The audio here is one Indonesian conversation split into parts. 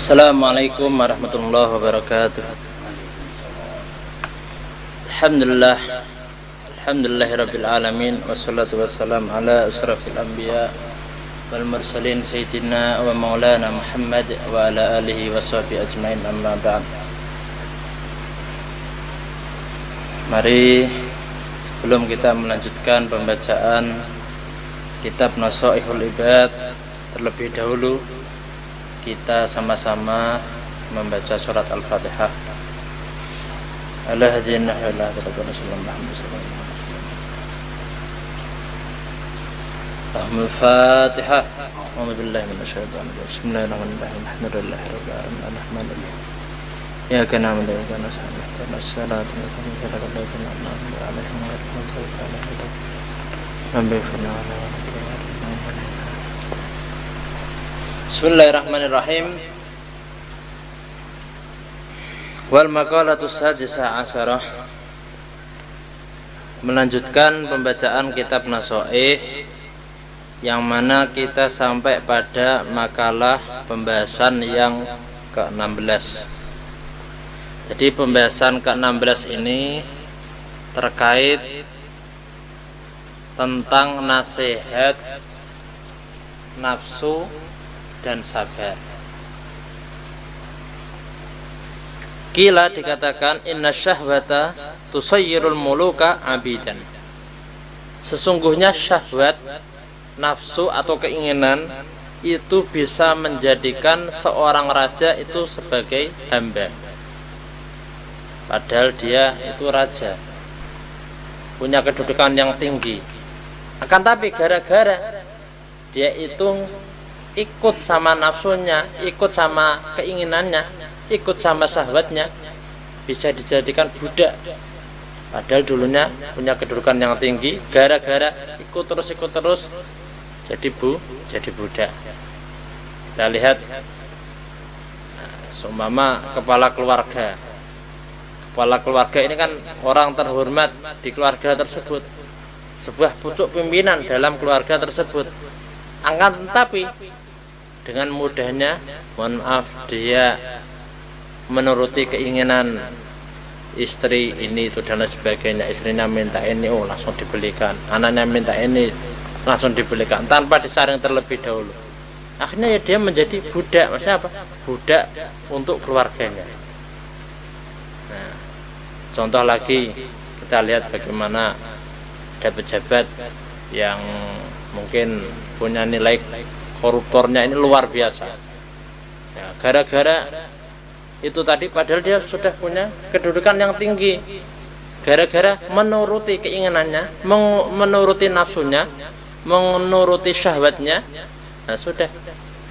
Assalamualaikum warahmatullahi wabarakatuh. Alhamdulillah, alhamdulillahirabbil alamin, wassalatu wassalamu ala asrafil anbiya wal mursalin sayyidina wa maulana Muhammad wa ala alihi washabihi ajmain, amma ba'd. Mari sebelum kita melanjutkan pembacaan kitab Nasaihul Ibad, terlebih dahulu kita sama-sama membaca surat Al-Fatihah. Al-Fatihah. A'udzu billahi minasyaitonir rajim. Bismillahirrahmanirrahim. Alhamdulillahirabbil alamin. Arrahmanirrahim. Ya kana wa ya kana salatu Bismillahirrahmanirrahim. Wal maqalatu sadisah asyarah. Melanjutkan pembacaan kitab Nasaih, yang mana kita sampai pada makalah pembahasan yang ke-16. Jadi pembahasan ke-16 ini terkait tentang nasihat nafsu dan sabar. Kila dikatakan inna syahwata tusayyirul muluka abidan. Sesungguhnya syahwat, nafsu atau keinginan itu bisa menjadikan seorang raja itu sebagai hamba. Padahal dia itu raja, punya kedudukan yang tinggi. Akan tapi gara-gara dia itu ikut sama nafsunya, ikut sama keinginannya, ikut sama syahwatnya, bisa dijadikan budak. Padahal dulunya punya kedudukan yang tinggi, gara-gara ikut terus jadi budak. Kita lihat seumpama kepala keluarga ini kan orang terhormat di keluarga tersebut, sebuah pucuk pimpinan dalam keluarga tersebut. Akan tapi dengan mudahnya, mohon maaf, dia menuruti keinginan istri ini itu dan sebagainya. Istrinya minta ini, oh langsung dibelikan. Anaknya minta ini, langsung dibelikan tanpa disaring terlebih dahulu. Akhirnya ya dia menjadi budak. Maksudnya apa? Budak untuk keluarganya. Nah, contoh lagi kita lihat bagaimana ada pejabat yang mungkin punya nilai koruptornya ini luar biasa. Ya, gara-gara itu tadi, padahal dia sudah punya kedudukan yang tinggi, gara-gara menuruti keinginannya, menuruti nafsunya, menuruti syahwatnya, nah sudah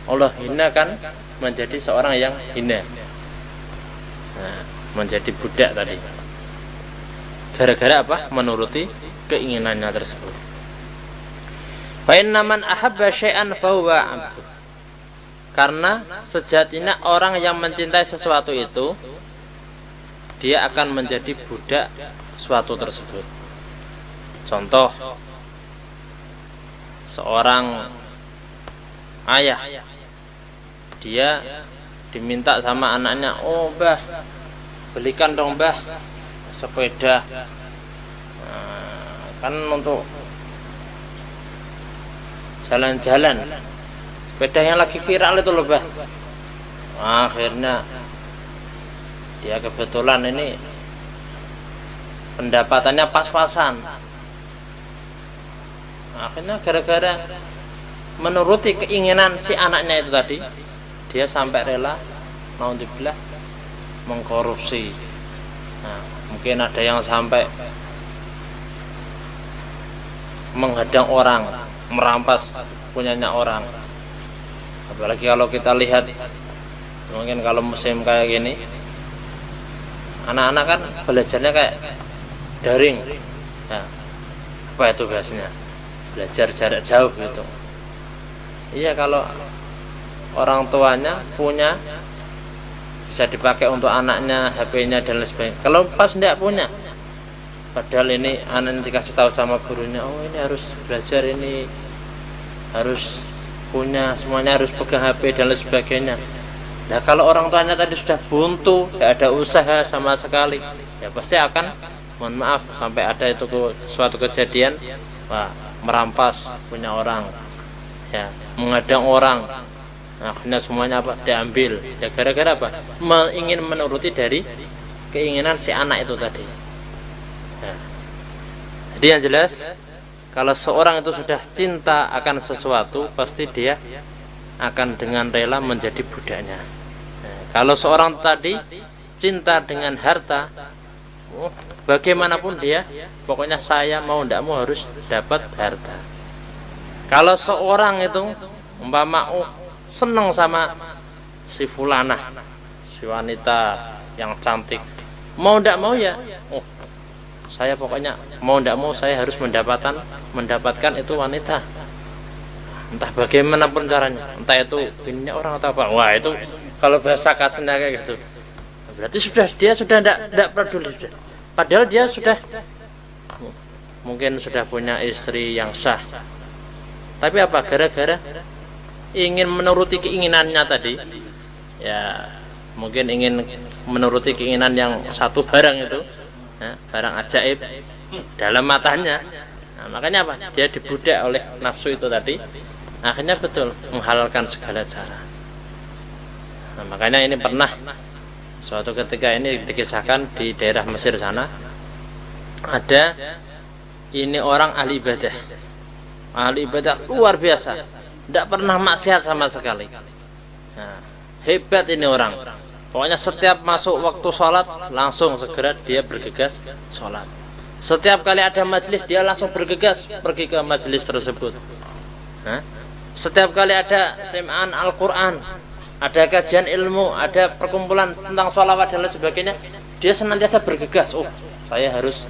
Allah hinakan, menjadi seorang yang hina. Nah, menjadi budak tadi, gara-gara apa? Menuruti keinginannya tersebut. Fa inna man ahabba syai'an fa huwa 'abdu. Karena sejatinya orang yang mencintai sesuatu itu, dia akan menjadi budak suatu tersebut. Contoh, seorang ayah, dia diminta sama anaknya, oh mbah, belikan dong mbah sepeda, kan untuk jalan-jalan, sepeda yang lagi viral itu loh mbah. Akhirnya dia kebetulan ini pendapatannya pas-pasan. Akhirnya gara-gara menuruti keinginan si anaknya itu tadi, dia sampai rela naudzubillah mengkorupsi. Nah, mungkin ada yang sampai menghadang orang, merampas punyanya orang. Apalagi kalau kita lihat, mungkin kalau musim kayak gini, anak-anak kan belajarnya kayak daring. Nah, apa itu biasanya? Belajar jarak jauh gitu. Iya, kalau orang tuanya punya, bisa dipakai untuk anaknya, HP-nya dan lain sebagainya. Kalau pas tidak punya, padahal ini anak dikasih tahu sama gurunya, oh ini harus belajar, ini harus punya, semuanya harus pegang HP dan lain sebagainya. Nah kalau orang tuanya tadi sudah buntu, tidak ada usaha sama sekali, ya pasti akan, mohon maaf, sampai ada itu suatu kejadian, wah, merampas punya orang, ya, mengadang orang, akhirnya semuanya apa, diambil, ya gara-gara apa, ingin menuruti dari keinginan si anak itu tadi. Ya. Jadi yang jelas, kalau seorang itu sudah cinta akan sesuatu, pasti dia akan dengan rela menjadi budaknya. Kalau seorang tadi cinta dengan harta, bagaimanapun dia, pokoknya saya mau tidak mau harus dapat harta. Kalau seorang itu umpama senang sama si fulanah, si wanita yang cantik, mau tidak mau ya, saya pokoknya mau tidak mau saya harus mendapatkan itu wanita, entah bagaimanapun caranya, entah itu bininya orang atau apa. Wah itu kalau bahasa kasarnya kayak gitu, berarti dia sudah tidak peduli, padahal dia sudah mungkin sudah punya istri yang sah, tapi apa, gara-gara ingin menuruti keinginannya tadi, ya mungkin ingin menuruti keinginan yang satu barang itu, ya, barang ajaib dalam matanya. Nah, makanya apa, dia dibudak oleh nafsu itu tadi, akhirnya betul menghalalkan segala cara. Nah, makanya ini pernah suatu ketika ini dikisahkan di daerah Mesir sana, ada ini orang ahli ibadah luar biasa, tidak pernah maksiat sama sekali. Nah, hebat ini orang, pokoknya setiap masuk waktu sholat langsung segera dia bergegas sholat. Setiap kali ada majelis dia langsung bergegas pergi ke majelis tersebut. Nah, setiap kali ada semaan Al-Quran, ada kajian ilmu, ada perkumpulan tentang sholawat dan lain sebagainya, dia senantiasa bergegas, saya harus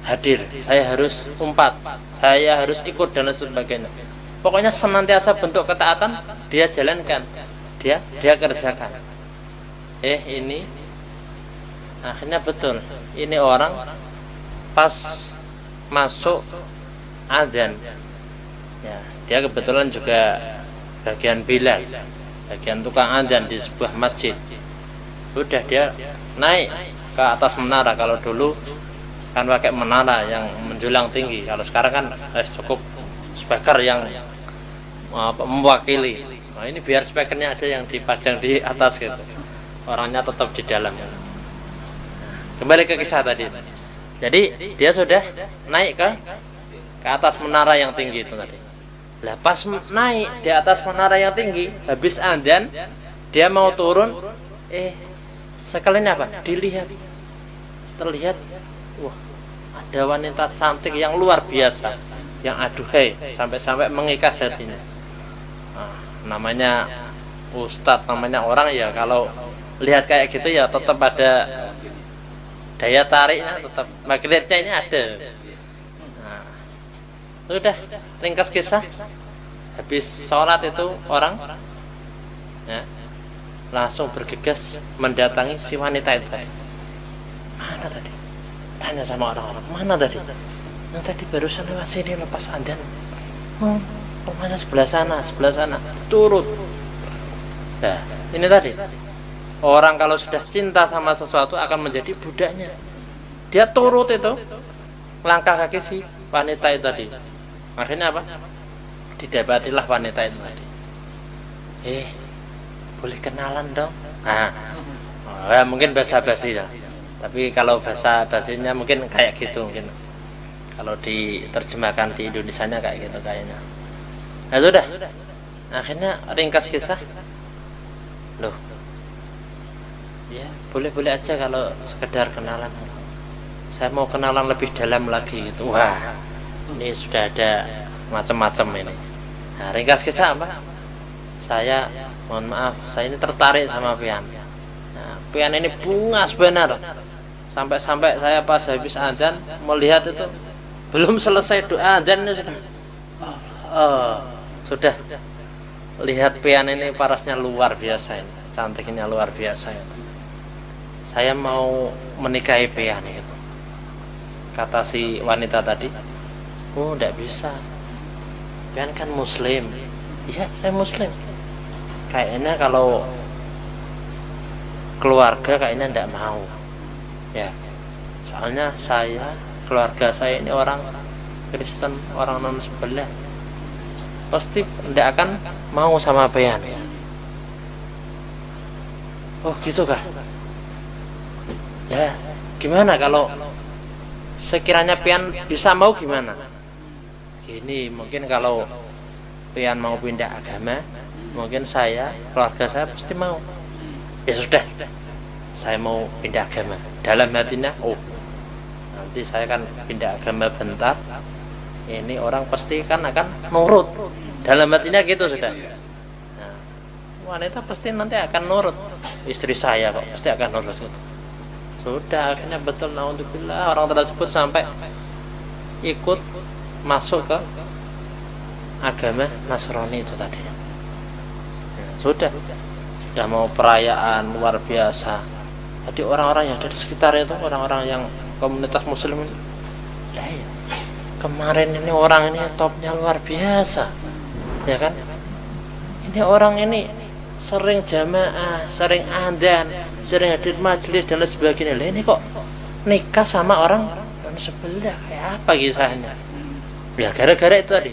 hadir, saya harus umpat, saya harus ikut dan lain sebagainya. Pokoknya senantiasa bentuk ketaatan dia jalankan, dia kerjakan. Ini akhirnya betul, ini orang pas masuk azan, ya, dia kebetulan juga bagian Bilal, bagian tukang azan di sebuah masjid. Udah dia naik ke atas menara. Kalau dulu kan pakai menara yang menjulang tinggi, kalau sekarang kan cukup speaker yang mewakili. Nah, ini biar speakernya ada yang dipajang di atas gitu, orangnya tetap di dalam. Kembali ke kisah tadi. Jadi dia sudah naik ke atas menara yang tinggi itu tadi. Lah pas naik di atas menara yang tinggi, habis adzan, dia mau turun, sekalian apa? Terlihat, wah, ada wanita cantik yang luar biasa, yang aduhai, sampai mengikat hatinya. Nah, namanya ustadz, namanya orang ya, kalau lihat kayak gitu ya tetap ada daya tariknya, tetap magnetnya ini ada. Udah, ringkas kisah, habis sholat itu orang, ya, langsung bergegas mendatangi si wanita itu tadi. Mana tadi? Tanya sama orang-orang, mana tadi? Yang tadi barusan lewat sini lepas adzan. Rumahnya sebelah sana, turut. Nah, ini tadi, orang kalau sudah cinta sama sesuatu akan menjadi budaknya. Dia turut itu langkah kaki si wanita itu tadi. Akhirnya apa? Didapatilah wanita itu tadi. Boleh kenalan dong? Mungkin basa-basi ya. Tapi kalau basa-basinya mungkin kayak gitu mungkin. Kalau diterjemahkan di Indonesianya kayak gitu kayaknya. Nah sudah. Akhirnya ringkas kisah. Loh. Ya, boleh-boleh aja kalau sekedar kenalan. Saya mau kenalan lebih dalam lagi gitu. Wah. Ini sudah ada macam-macam ini. Nah, ringkas kisah apa? Saya mohon maaf, saya ini tertarik sama pian. Nah, pian ini bungas benar. Sampai-sampai saya pas habis adzan melihat itu belum selesai doa adzan sudah lihat pian ini parasnya luar biasa ini, cantiknya luar biasa ini. Saya mau menikahi pian itu. Kata si wanita tadi, enggak bisa. Pian kan muslim. Iya, saya muslim. Kayaknya kalau keluarga kayaknya tidak mau ya, soalnya keluarga saya ini orang Kristen, orang non sebelah, pasti tidak akan mau sama pian. Oh gitu kah? Ya gimana kalau sekiranya pian bisa mau gimana? Gini, mungkin kalau pian mau pindah agama, mungkin keluarga saya pasti mau. Ya sudah, saya mau pindah agama. Dalam hatinya, oh nanti saya kan pindah agama bentar, ini orang pasti kan akan nurut. Dalam hatinya gitu sudah. Nah, wanita pasti nanti akan nurut. Istri saya kok pasti akan nurut gitu. Sudah, akhirnya betul, naudzubillah, orang tersebut sampai ikut masuk ke agama Nasrani itu tadi. Ya, sudah mau perayaan luar biasa. Jadi orang-orang yang ada di sekitar itu, orang-orang yang komunitas muslim ini, ya, kemarin ini orang ini topnya luar biasa, ya kan? Ini orang ini sering jamaah, sering adzan, sering hadir majelis dan lain sebagainya. Lah ini kok nikah sama orang sebelah, kayak apa kisahnya? Ya gara-gara itu tadi.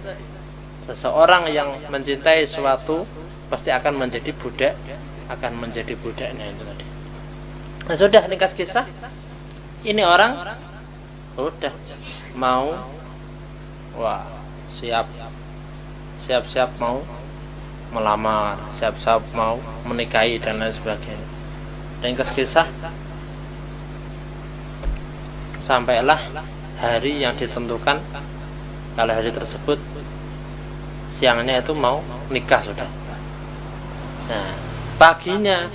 Seseorang yang mencintai suatu pasti akan menjadi budaknya itu tadi. Nah, sudah ringkas kisah. Ini orang udah mau siap-siap mau melamar, siap-siap mau menikahi dan lain sebagainya. Ringkas kisah, sampailah hari yang ditentukan. Kalau hari tersebut siangnya itu mau nikah sudah. Nah, paginya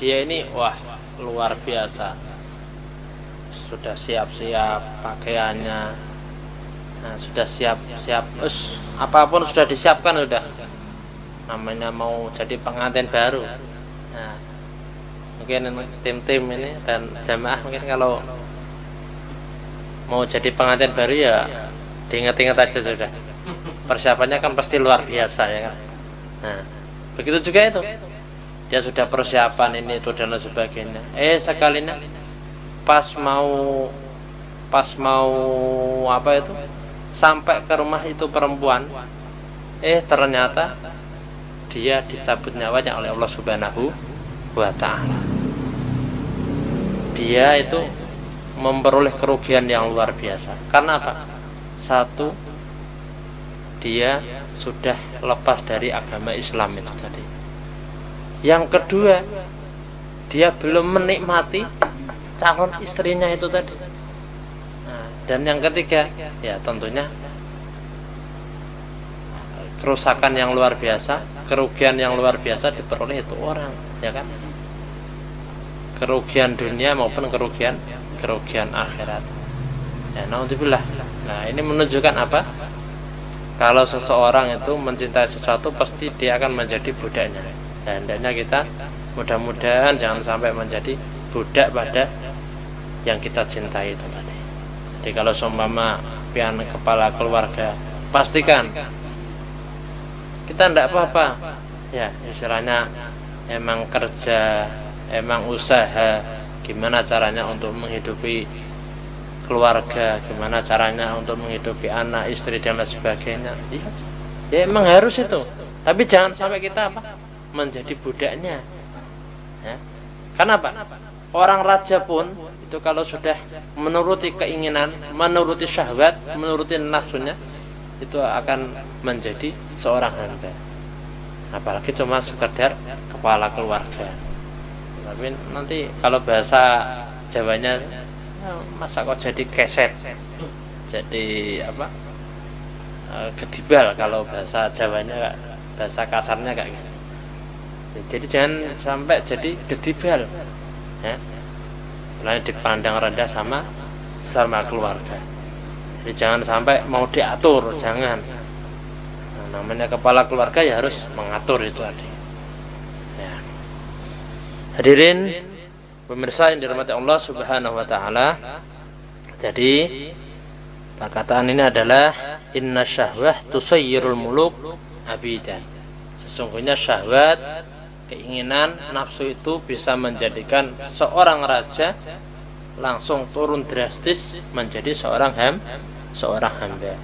dia ini luar biasa. Sudah siap-siap pakaiannya. Nah, sudah siap-siap. Apapun sudah disiapkan sudah. Namanya mau jadi pengantin baru. Nah, mungkin tim-tim ini dan jamaah mungkin kalau mau jadi pengantin baru ya diingat-ingat aja sudah. Persiapannya kan pasti luar biasa ya kan. Nah, begitu juga itu. Dia sudah persiapan ini itu dan lain sebagainya. Sekalinya pas mau apa itu sampai ke rumah itu perempuan, ternyata dia dicabut nyawanya oleh Allah Subhanahu wa ta'ala. Dia itu memperoleh kerugian yang luar biasa. Karena apa? Satu, dia sudah lepas dari agama Islam itu tadi. Yang kedua, dia belum menikmati calon istrinya itu tadi. Nah, dan yang ketiga, ya tentunya kerusakan yang luar biasa, kerugian yang luar biasa diperoleh itu orang, ya kan? Kerugian dunia maupun kerugian akhirat. Ya, naudzubillah. Nah, ini menunjukkan apa? Kalau seseorang itu mencintai sesuatu pasti dia akan menjadi budaknya. Dan hendaknya kita mudah-mudahan jangan sampai menjadi budak pada yang kita cintai itu tadi. Jadi kalau seumpama pian kepala keluarga, pastikan kita tidak apa-apa. Ya, istilahnya emang kerja, emang usaha, gimana caranya untuk menghidupi keluarga, gimana caranya untuk menghidupi anak, istri dan lain sebagainya. Ya emang harus itu. Tapi jangan sampai kita menjadi budaknya. Ya. Kenapa? Orang raja pun itu kalau sudah menuruti keinginan, menuruti syahwat, menuruti nafsunya, itu akan menjadi seorang hamba. Apalagi cuma sekedar kepala keluarga. Tapi nanti kalau bahasa Jawanya, masa kok jadi keset, jadi gedibal kalau bahasa Jawanya, bahasa kasarnya kayak gitu. Jadi jangan sampai jadi gedibal, ya. Selain dipandang rendah sama keluarga. Jadi jangan sampai mau diatur, jangan. Nah, namanya kepala keluarga ya harus mengatur itu tadi. Ya. Hadirin pemirsa yang dirahmati Allah Subhanahu wa ta'ala. Jadi perkataan ini adalah inna syahwah tusayyirul muluk abidan. Sesungguhnya syahwat Keinginan nafsu itu bisa menjadikan seorang raja langsung turun drastis menjadi seorang hamba.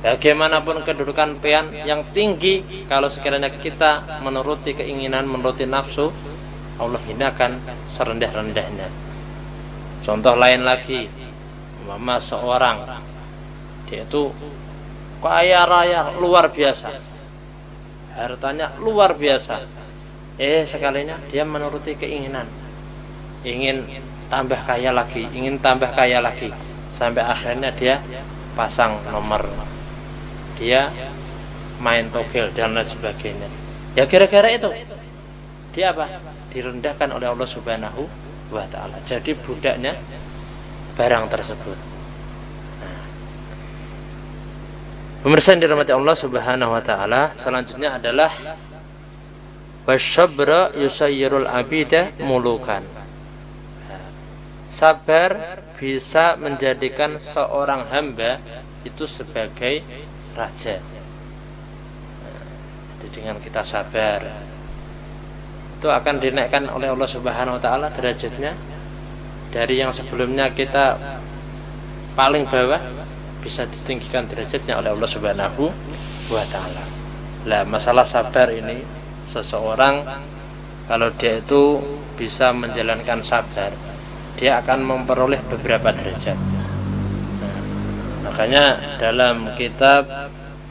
Bagaimanapun kedudukan pian yang tinggi, kalau sekiranya kita menuruti keinginan, menuruti nafsu, Allah hinakan serendah-rendahnya. Contoh lain lagi, umpama seorang dia itu kaya raya luar biasa, hartanya luar biasa, sekalinya dia menuruti keinginan, ingin tambah kaya lagi, sampai akhirnya dia pasang nomor, dia main togel dan lain sebagainya. Ya gara-gara itu dia apa? Direndahkan oleh Allah Subhanahu wa ta'ala, jadi budaknya barang tersebut. Pemirsa yang dirahmati Allah Subhanahu wa ta'ala, selanjutnya adalah wasyabra yusayyirul abida mulukan. Sabar bisa menjadikan seorang hamba itu sebagai raja. Jadi dengan kita sabar, itu akan dinaikkan oleh Allah Subhanahu wa ta'ala derajatnya. Dari yang sebelumnya kita paling bawah, bisa ditinggikan derajatnya oleh Allah Subhanahu wa ta'ala. Lah, masalah sabar ini, seseorang kalau dia itu bisa menjalankan sabar, dia akan memperoleh beberapa derajat. Makanya dalam kitab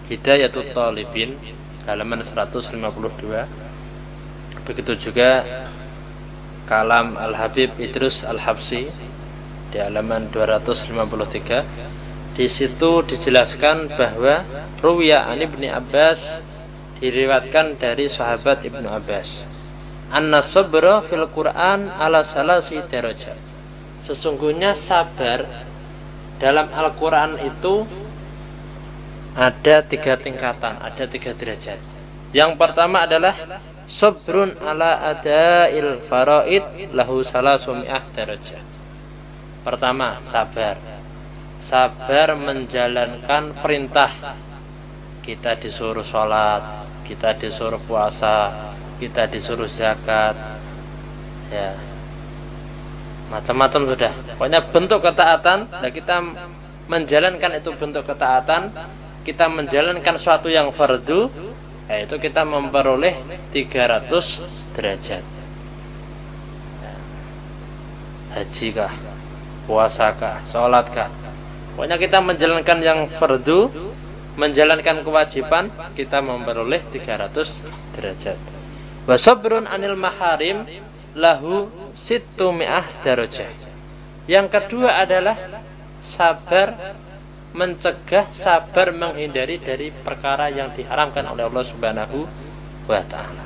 Hidayatul Talibin halaman 152, begitu juga kalam Al-Habib Idrus Al-Habsi di halaman 253, di situ dijelaskan bahwa ruwiya an Ibnu Abbas, diriwayatkan dari sahabat Ibnu Abbas, anna sabra fil Quran ala salasi darajat. Sesungguhnya sabar dalam Al-Quran itu ada 3 tingkatan, ada 3 derajat. Yang pertama adalah sabrun ala adail faraid lahu salasumi'ah darajat. Pertama, sabar menjalankan perintah. Kita disuruh sholat, kita disuruh puasa, kita disuruh zakat, ya macam-macam sudah. Pokoknya bentuk ketaatan. Nah, kita menjalankan itu bentuk ketaatan, kita menjalankan suatu yang fardu, yaitu kita memperoleh 300 derajat. Ya. Haji kah, puasa kah, sholat kah, pokoknya kita menjalankan yang fardu, menjalankan kewajiban, kita memperoleh 300 derajat. Wa sabrun anil maharim lahu sittumi'ah darajah. Yang kedua adalah sabar mencegah, sabar menghindari dari perkara yang diharamkan oleh Allah Subhanahu wa ta'ala.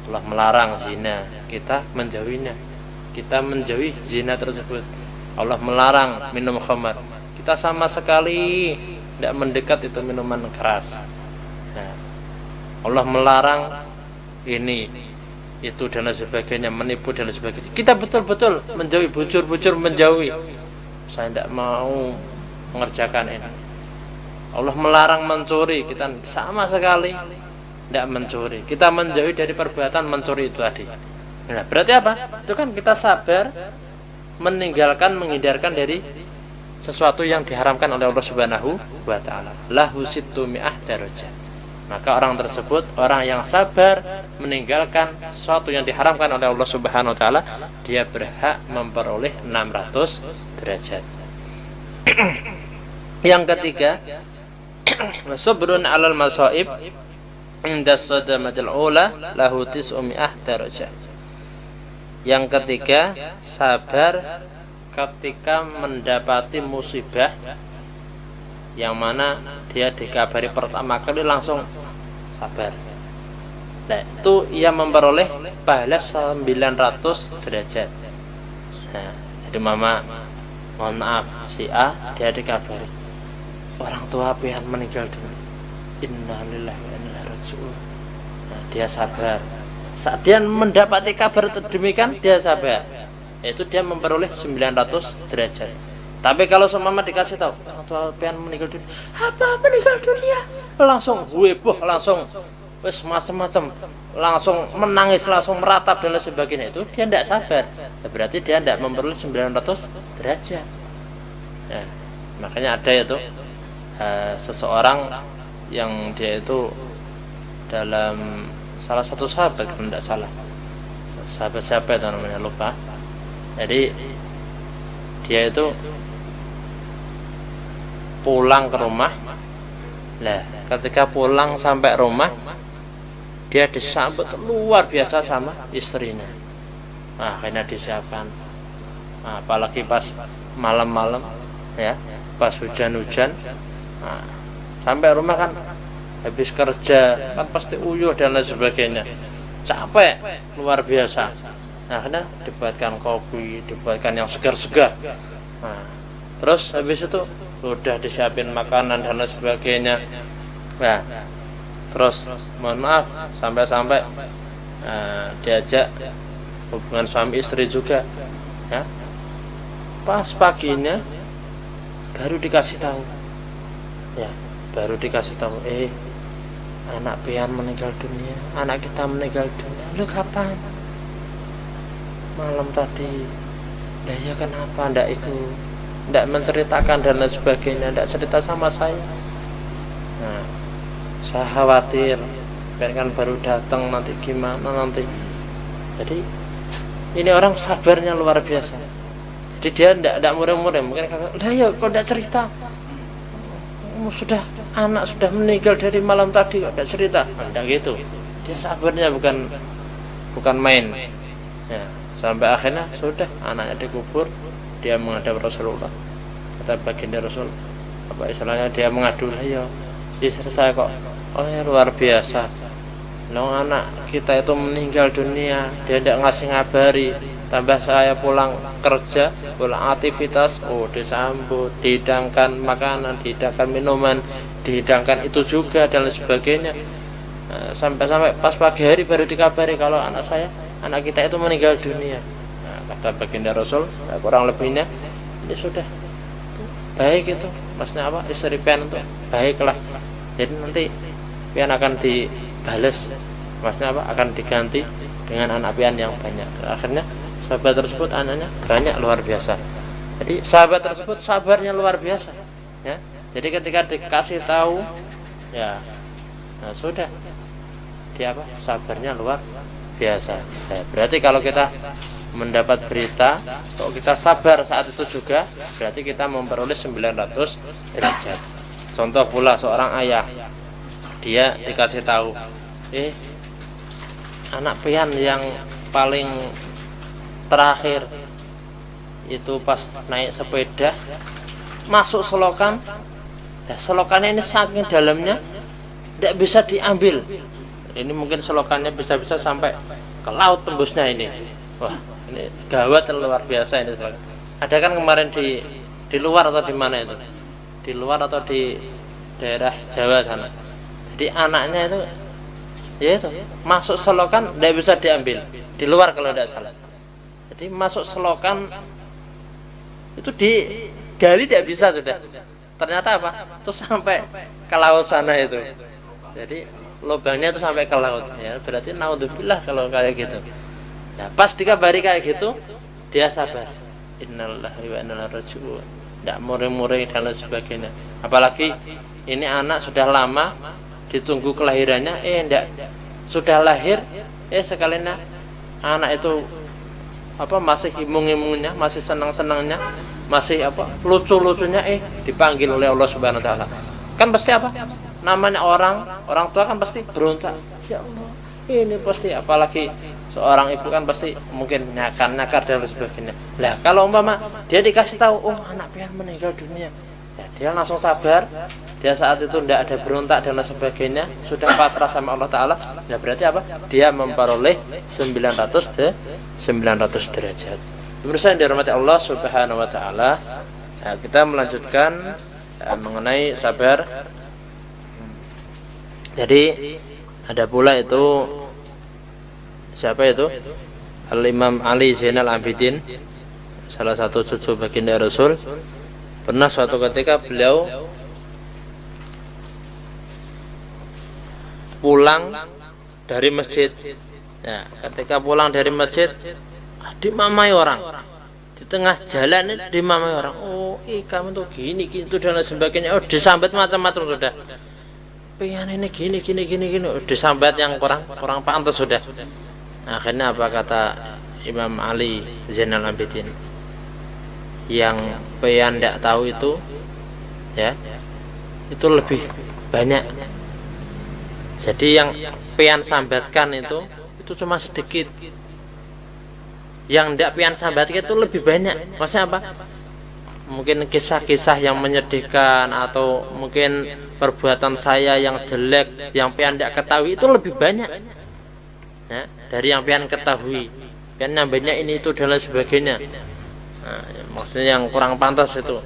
Allah melarang zina, kita menjauhinya, kita menjauhi zina tersebut. Allah melarang minum khamar, kita sama sekali tidak mendekat itu minuman keras. Nah, Allah melarang ini, itu dan sebagainya, menipu dan sebagainya. Kita betul-betul menjauhi, bujur-bujur menjauhi. Saya tidak mau mengerjakan ini. Allah melarang mencuri, kita sama sekali tidak mencuri. Kita menjauhi dari perbuatan mencuri itu tadi. Nah, berarti apa? Itu kan kita sabar meninggalkan, menghindarkan dari sesuatu yang diharamkan oleh Allah Subhanahu wa ta'ala. Lahu sittumi'ah darajat. Maka orang tersebut, orang yang sabar meninggalkan sesuatu yang diharamkan oleh Allah Subhanahu wa ta'ala, dia berhak memperoleh 600 derajat. Yang ketiga, sabrun 'alal masaib inda sadamatil ula lahu tis'umi'ah darajat. Yang ketiga, sabar ketika mendapati musibah yang mana dia dikabari pertama kali langsung sabar. Nah, itu ia memperoleh pahala 900 derajat. Nah, jadi mama, mohon maaf, si A dia dikabari orang tua pian meninggal dunia. Innalillahi wa inna ilaihi raji'un. Nah, dia sabar. Saat dia mendapati kabar demikian, dia sabar. Yaitu dia memperoleh 900 derajat. Tapi kalau seumpama dikasih tahu orang tua pian meninggal dunia, apa meninggal dunia? Langsung heboh, langsung wis macam-macam, langsung menangis, langsung meratap dan lain sebagainya, itu dia tidak sabar. Berarti dia tidak memperoleh 900 derajat. Ya, makanya ada itu seseorang yang dia itu dalam salah satu sahabat kalau tidak salah, sahabat siapa itu namanya lupa. Jadi dia itu pulang ke rumah. Nah, ketika pulang sampai rumah, dia disambut luar biasa sama istrinya. Nah, akhirnya disiapkan. Nah, apalagi pas malam-malam, ya, pas hujan-hujan. Nah, sampai rumah kan habis kerja, kan pasti uyuh dan lain sebagainya. Capek luar biasa. Nah, akhirnya dibuatkan kopi, dibuatkan yang segar-segar. Nah, terus habis itu udah disiapin makanan dan lain sebagainya. Nah, terus mohon maaf sampai-sampai diajak hubungan suami istri juga, ya. Pas paginya baru dikasih tahu, ya, baru dikasih tahu, anak pian meninggal dunia, anak kita meninggal dunia. Lu kapan? Malam tadi. Lah ya kenapa ndak ikut, ndak menceritakan dan lain sebagainya, ndak cerita sama saya. Nah, saya khawatir, kan baru datang nanti gimana nanti. Jadi ini orang sabarnya luar biasa. Jadi dia ndak murah-murah, mungkin kakak, lah ya kok ndak cerita, sudah anak sudah meninggal dari malam tadi kok ndak cerita. Ndak gitu, dia sabarnya bukan main, ya. Sampai akhirnya sudah anaknya dikubur, dia menghadap Rasulullah. Kata baginda Rasul, apa istilahnya, dia mengadu, ya istri saya kok ya luar biasa, long anak kita itu meninggal dunia, dia tidak ngasih ngabari. Tambah saya pulang kerja, pulang aktivitas, disambut, dihidangkan makanan, dihidangkan minuman, dihidangkan itu juga dan lain sebagainya. Sampai pas pagi hari baru dikabari kalau anak kita itu meninggal dunia. Nah, kata baginda Rasul, kurang lebihnya ini sudah baik itu, maksudnya apa, istri pian itu baiklah, jadi nanti pian akan dibales, maksudnya apa, akan diganti dengan anak pian yang banyak. Akhirnya sahabat tersebut anaknya banyak luar biasa. Jadi sahabat tersebut sabarnya luar biasa, ya. Jadi ketika dikasih tahu, ya, nah sudah, dia apa, sabarnya luar biasa. Nah, berarti kalau kita mendapat berita kok kita sabar saat itu juga, berarti kita memperoleh 900 derajat. Contoh pula seorang ayah, dia dikasih tahu, anak pian yang paling terakhir itu pas naik sepeda masuk selokan. Nah, selokannya ini saking dalamnya tidak bisa diambil. Ini mungkin selokannya bisa-bisa sampai ke laut tembusnya ini. Wah, ini gawat luar biasa ini. Ada kan kemarin di luar atau di mana itu? Di luar atau di daerah Jawa sana. Jadi anaknya itu, ya itu, masuk selokan tidak bisa diambil. Di luar kalau tidak salah. Jadi masuk selokan itu digali tidak bisa sudah. Ternyata apa? Itu sampai ke laut sana itu. Jadi lubangnya itu sampai ke laut, ya. Berarti naudzubillah kalau kayak gitu. Nah, pas dikabari kayak gitu, dia sabar. Innalillahi wa inna ilaihi raji'un. Tidak murih-murih dan lain sebagainya. Apalagi ini anak sudah lama ditunggu kelahirannya, enggak, sudah lahir, sekalinya anak itu apa masih imung-imungnya, masih senang-senangnya, masih apa lucu-lucunya, dipanggil oleh Allah Subhanahu wa taala. Kan pasti apa? Namanya orang tua kan pasti berontak. Ya Allah, ini pasti, apalagi seorang ibu kan pasti mungkin nyakar dan sebagainya. Lah kalau umpama dia dikasih tahu, anak pian meninggal dunia, ya dia langsung sabar. Dia saat itu tidak ada berontak dan sebagainya, sudah pasrah sama Allah Taala. Ya berarti apa? Dia memperoleh 900 derajat. Pemirsa yang dirahmati Allah Subhanahu Wa Taala, nah, kita melanjutkan mengenai sabar. Jadi ada pula itu, siapa itu? Al-Imam Ali Zainal Abidin, salah satu cucu baginda Rasul. Pernah suatu ketika beliau pulang dari masjid. Ya, ketika pulang dari masjid dimamai orang. Di tengah jalan ini dimamai orang. Oh, kamu tuh gini itu dan sebagainya. Oh, disambat macam-macam sudah. Pian ini gini. Oh, disambat yang kurang pantas sudah. Akhirnya apa kata Imam Ali Zainal Abidin? Yang pian tidak tahu itu, ya, itu lebih banyak. Jadi yang pian sambatkan itu cuma sedikit. Yang tidak pian sambatkan itu lebih banyak. Maksudnya apa? Mungkin kisah-kisah yang menyedihkan atau mungkin perbuatan saya yang jelek yang pian tidak ketahui itu lebih banyak, ya, dari yang pian ketahui. Pian nambahnya ini itu dan lain sebagainya. Nah, maksudnya yang kurang pantas itu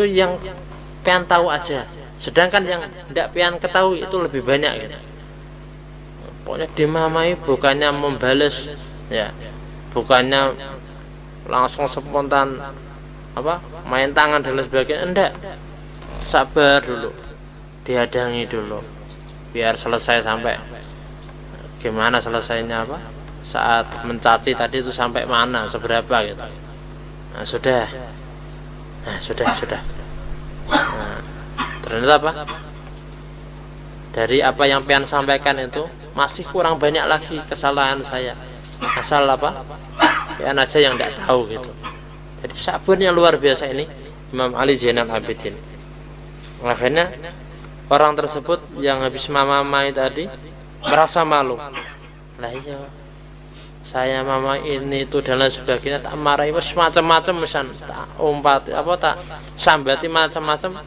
yang pian tahu aja. Sedangkan yang tidak pian ketahui itu lebih banyak gitu. Pokoknya dimamai bukannya membalas, ya, bukannya langsung spontan main tangan dan lain sebagainya. Enggak, sabar dulu, dihadangi dulu biar selesai. Sampai gimana selesainya, saat mencaci tadi itu sampai mana, seberapa gitu. Nah sudah nah, ternyata dari apa yang pian sampaikan itu masih kurang banyak lagi kesalahan saya. Asal pian aja yang tidak tahu gitu. Jadi sabarnya luar biasa ini Imam Ali Zainal Abidin. Akhirnya orang tersebut yang habis mamai tadi merasa malu. Lah iya, saya mama ini itu dan lain sebagainya, tak marahi macam-macam, misal tak umpat tak sambati macam-macam,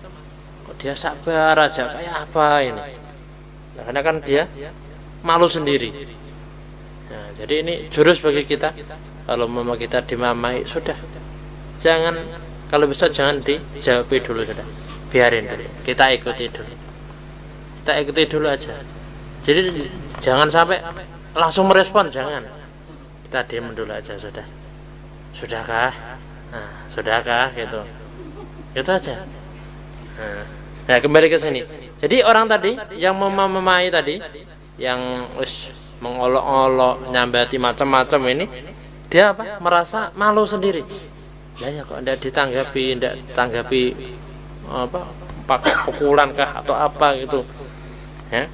kok dia sabar aja kayak apa ini. Nah, karena kan dia malu sendiri. Nah, jadi ini jurus bagi kita. Kalau mama kita dimamai, sudah jangan, kalau bisa jangan dijawab dulu, sudah biarin dulu, kita ikuti dulu aja. Jadi jangan sampai langsung merespon, jangan. Kita diam dulu aja, sudahkah gitu aja. Nah, kembali ke sini. Jadi orang tadi yang memamai tadi, yang mengolok-olok, nyambati macam-macam ini, dia merasa malu sendiri. Ya kok tidak ditanggapi pakai pukulan kah atau apa gitu, ya.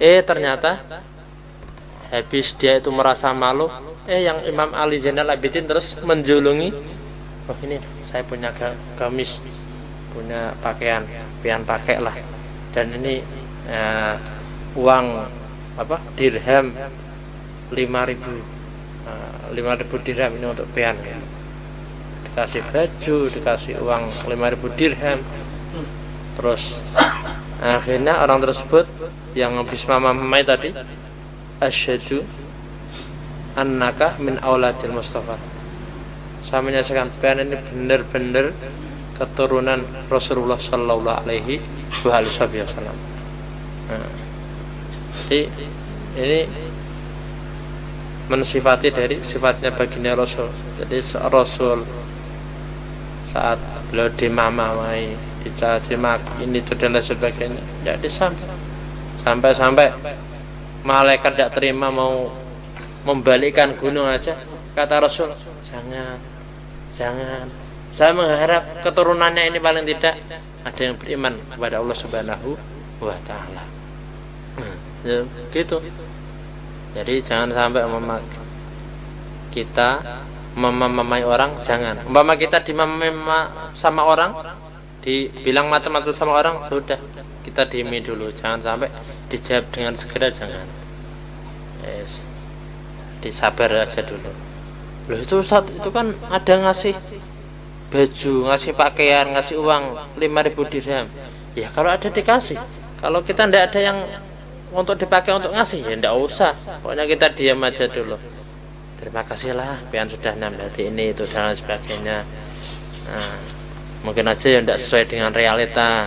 Ternyata habis dia itu merasa malu, yang Imam Ali Zainal Abidin terus menjulungi, oh ini saya punya gamis, punya pakaian, pian pakai lah, dan ini uang dirham 5.000 dirham ini untuk pian, gitu. Dikasih baju, dikasih uang 5.000 dirham. Terus akhirnya orang tersebut yang habis mamai tadi, asyhadu annaka min auladil Mustafa, saya menyaksikan pian ini benar-benar keturunan Rasulullah Sallallahu Alaihi Wasallam. Jadi ini mensifati dari sifatnya baginda Rasul. Jadi Rasul saat beliau dimamai, dicaci maki ini itu dan lain sebagainya, tidak sampai malaikat tidak terima, mau membalikkan gunung aja, kata Rasul, jangan, saya mengharap keturunannya ini paling tidak ada yang beriman kepada Allah Subhanahu wa Ta'ala. Ya, gitu. Jadi jangan sampai kita memamai orang, jangan. Umpama kita dimamai sama orang, dibilang macam-macam sama orang, sudah kita diimi dulu, jangan sampai dijawab dengan segera, jangan. Yes. Disabar aja dulu. Loh itu Ustaz, itu kan ada ngasih baju, ngasih pakaian, ngasih uang 5.000 dirham. Ya kalau ada dikasih. Kalau kita tidak ada yang untuk dipakai untuk ngasih, ya tidak usah. Pokoknya kita diam aja dulu. Terima kasih lah, pian sudah nambati ini itu dan sebagainya. Nah, mungkin aja yang tidak sesuai dengan realita.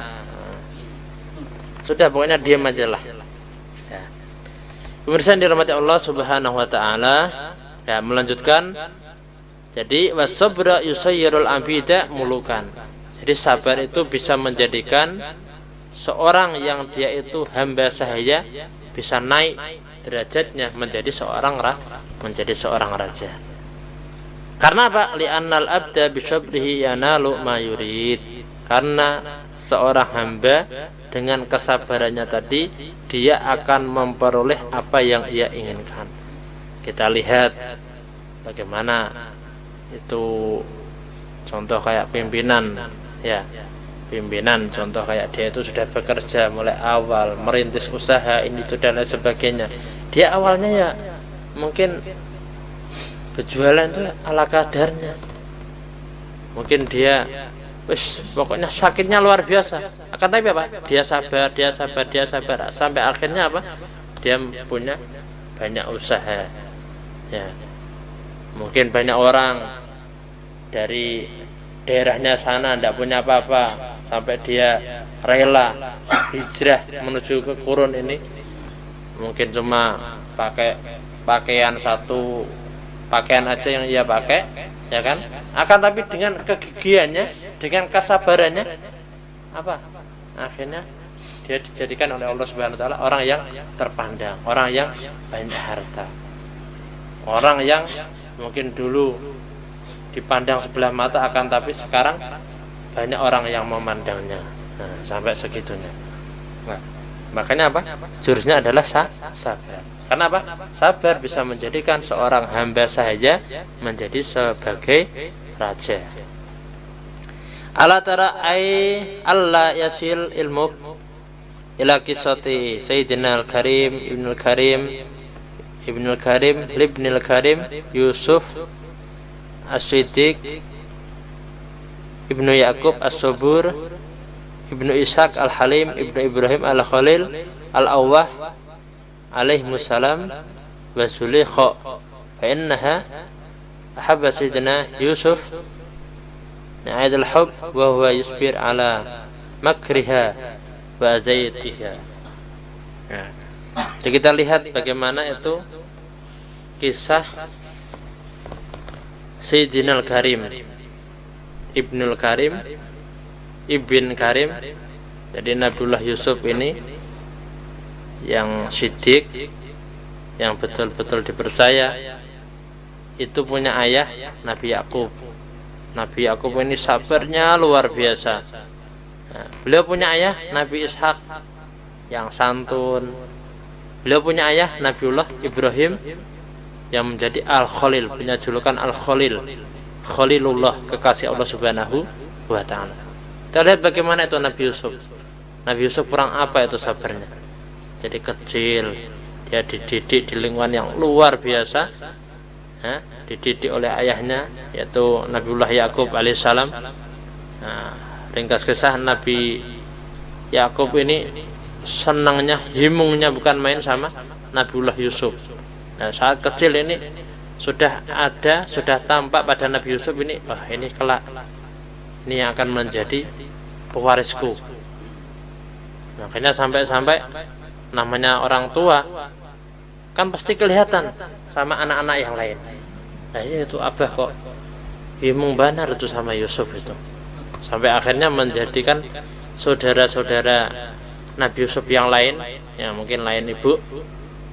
Sudah, pokoknya diam aja lah. Ya. Pemirsa yang dirahmati Allah Subhanahu wa Ta'ala, ya, melanjutkan. Jadi wasabra yusayyirul abida mulukan. Jadi sabar itu bisa menjadikan seorang yang dia itu hamba sahaya bisa naik derajatnya menjadi seorang raja. Karena apa? Li'annal abda bisabrihi yanalu ma yurid. Karena seorang hamba dengan kesabarannya tadi dia akan memperoleh apa yang ia inginkan. Kita lihat bagaimana itu contoh kayak pimpinan, ya. Pimpinan contoh kayak dia itu sudah bekerja mulai awal, merintis usaha ini itu dan lain sebagainya. Dia awalnya ya mungkin berjualan itu ala kadarnya. Mungkin dia pokoknya sakitnya luar biasa. Akan tapi apa? Dia sabar sampai akhirnya apa? Dia punya banyak usaha. Ya. Mungkin banyak orang dari daerahnya sana tidak punya apa-apa sampai dia rela hijrah menuju ke Qurun ini. Mungkin cuma pakai pakaian satu pakaian aja yang ia pakai, ya kan? Akan tapi dengan kegigihannya, dengan kesabarannya, apa? Akhirnya dia dijadikan oleh Allah Subhanahu Wa Taala orang yang terpandang, orang yang banyak harta, orang yang mungkin dulu dipandang sebelah mata, akan tapi sekarang banyak orang yang memandangnya. Nah, sampai segitunya. Nah, makanya apa? Jurusnya adalah sabar. Karena apa? Sabar bisa menjadikan seorang hamba saja menjadi sebagai raja. Ala tara ai alla yasil ilmuk ila qissati Sayyidina al-Karim Ibnul Karim Yusuf As-Siddiq Ibnu Yaqub As-Subur Ibnu Ishaq Al-Halim Ibnu Ibrahim Al-Khalil Al-Awwah alaihimussalam wa Zulaikha fa innaha ahabba Sayyidina Yusuf na'id al-hub wa huwa yusbir ala makriha wa azayatiha. Nah, jadi kita lihat bagaimana itu kisah Sayyidina al-Karim Ibnul Karim Ibn Karim. Jadi Nabiullah Yusuf ini yang siddiq, yang betul-betul dipercaya, itu punya ayah Nabi Yakub. Nabi Yakub ini sabarnya luar biasa. Nah, beliau punya ayah Nabi Ishak yang santun. Beliau punya ayah Nabiullah Ibrahim yang menjadi Al-Khalil, punya julukan Al-Khalil, Khalilullah, kekasih Allah Subhanahu wa Ta'ala. Kita lihat bagaimana itu Nabi Yusuf. Nabi Yusuf kurang apa itu sabarnya. Jadi kecil, dia dididik di lingkungan yang luar biasa, dididik oleh ayahnya yaitu Nabiullah Yakub alaihissalam. Nah, ringkas kisah Nabi Yakub ini senangnya, himungnya bukan main sama Nabiullah Yusuf. Nah, saat kecil ini sudah tampak pada Nabi Yusuf ini, ini kelak ini yang akan menjadi pewarisku. Makanya sampai namanya orang tua kan pasti kelihatan sama anak-anak yang lain. Nah, itu abah kok himung benar itu sama Yusuf itu. Sampai akhirnya menjadikan saudara-saudara Nabi Yusuf yang lain, yang mungkin lain ibu,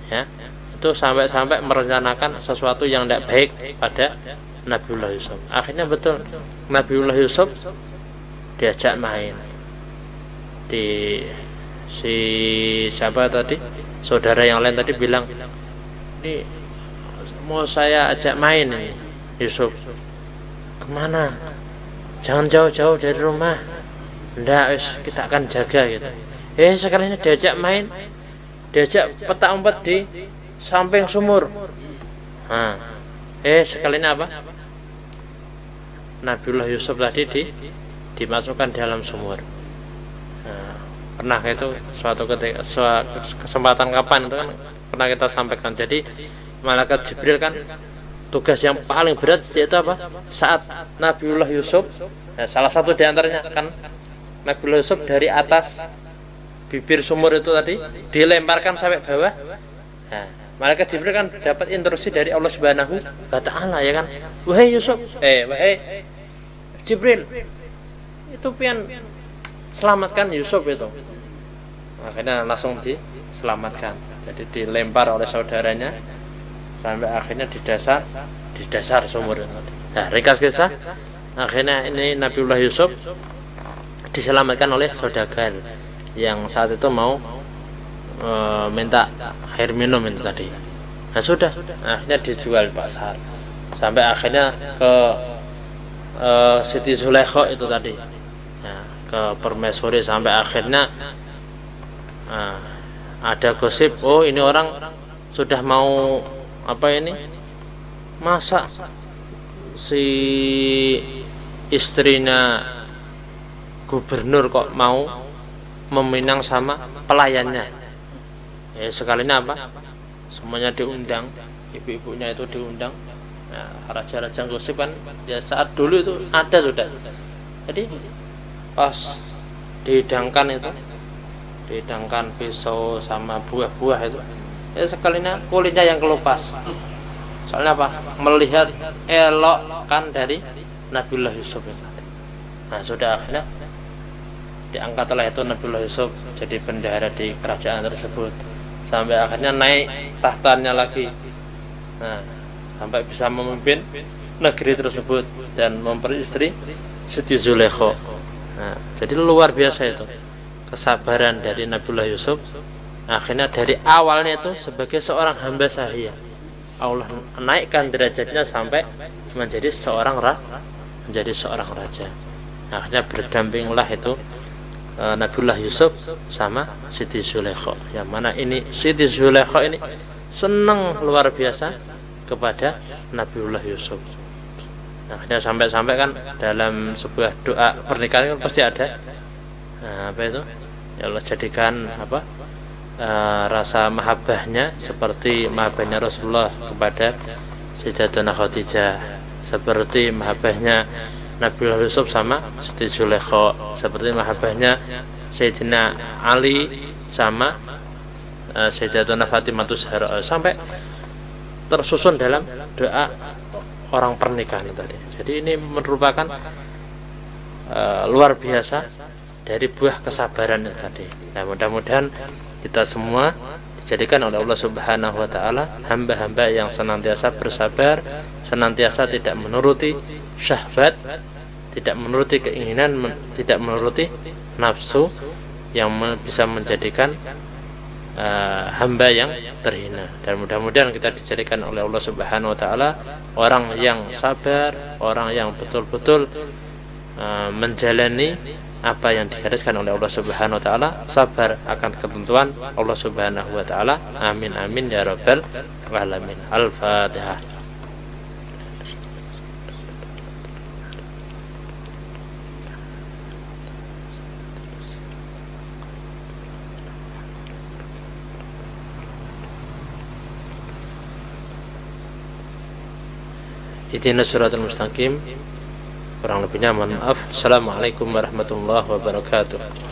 ya, itu sampai merencanakan sesuatu yang tidak baik pada Nabiullah Yusuf. Akhirnya betul Nabiullah Yusuf diajak main di siapa tadi, saudara yang lain tadi bilang, ini mau saya ajak main ini Yusuf. Kemana? Jangan jauh-jauh dari rumah. Ndak, kita akan jaga gitu. Sekalinya diajak main, diajak petak umpet di samping sumur. Nah, sekalinya apa? Nabiullah Yusuf tadi dimasukkan dalam sumur. Nah, pernah itu suatu ketika, kesempatan kapan itu kan pernah kita sampaikan. Jadi malaikat Jibril kan tugas yang paling berat yaitu apa? Saat Nabiullah Yusuf, salah satu di antaranya kan Nabiullah Yusuf dari atas bibir sumur itu tadi dilemparkan sampai bawah. Nah, malaikat Jibril kan dapat instruksi dari Allah Subhanahu wa Ta'ala, ya kan? Wahai Yusuf, wahai Jibril, itu pian selamatkan Yusuf itu. akhirnya langsung diselamatkan. Jadi dilempar oleh saudaranya sampai akhirnya di dasar sumur. Nah, ringkas kisah, akhirnya ini Nabiullah Yusuf diselamatkan oleh saudagar yang saat itu mau minta air minum itu tadi. Nah sudah, akhirnya dijual di pasar sampai akhirnya ke Siti Zulaikha itu tadi, nah, ke permaisuri, sampai akhirnya ada gosip, oh ini orang sudah mau apa ini, masa si istrinya gubernur kok mau meminang sama pelayannya. Ya sekalinya apa, semuanya diundang, ibu-ibunya itu diundang. Nah, raja-raja gosip kan ya saat dulu itu ada sudah. Jadi pas dihidangkan pisau sama buah-buah itu, ya sekalinya kulitnya yang kelupas. Soalnya apa? Melihat elok kan dari Nabiullah Yusuf itu. Nah sudah, akhirnya diangkatlah itu Nabiullah Yusuf jadi bendahara di kerajaan tersebut, sampai akhirnya naik tahtanya lagi. Nah, sampai bisa memimpin negeri tersebut dan memperistri Siti Zulaikha. Nah, jadi luar biasa itu kesabaran dari Nabiullah Yusuf. Akhirnya dari awalnya itu sebagai seorang hamba sahaya, Allah naikkan derajatnya sampai menjadi seorang raja. Akhirnya berdampinglah itu Nabiullah Yusuf sama Siti Zulaikha, yang mana ini Siti Zulaikha ini senang luar biasa kepada Nabiullah Yusuf. Akhirnya sampai-sampai kan dalam sebuah doa pernikahan kan pasti ada apa itu, ya Allah jadikan apa rasa mahabbahnya seperti mahabbahnya Rasulullah kepada Sayyidatuna Khadijah, seperti mahabbahnya Nabiullah Yusuf sama Siti Zulaikha, seperti mahabbahnya Sayyidina Ali sama Sayyidatuna Fatimatus Zahra, sampai tersusun dalam doa orang pernikahan tadi. Jadi ini merupakan luar biasa dari buah kesabaran itu tadi. Nah, mudah-mudahan kita semua dijadikan oleh Allah Subhanahu wa taala hamba-hamba yang senantiasa bersabar, senantiasa tidak menuruti syahwat, tidak menuruti keinginan, tidak menuruti nafsu, yang bisa menjadikan hamba yang terhina. Dan mudah-mudahan kita dijadikan oleh Allah Subhanahu wa taala orang yang sabar, orang yang betul-betul menjalani apa yang digariskan oleh Allah Subhanahu wa taala, sabar akan ketentuan Allah Subhanahu wa taala. Amin amin ya rabbal alamin. Al-Fatihah. Ihdinas siratal mustaqim. Kurang lebihnya mohon maaf. Assalamualaikum warahmatullahi wabarakatuh.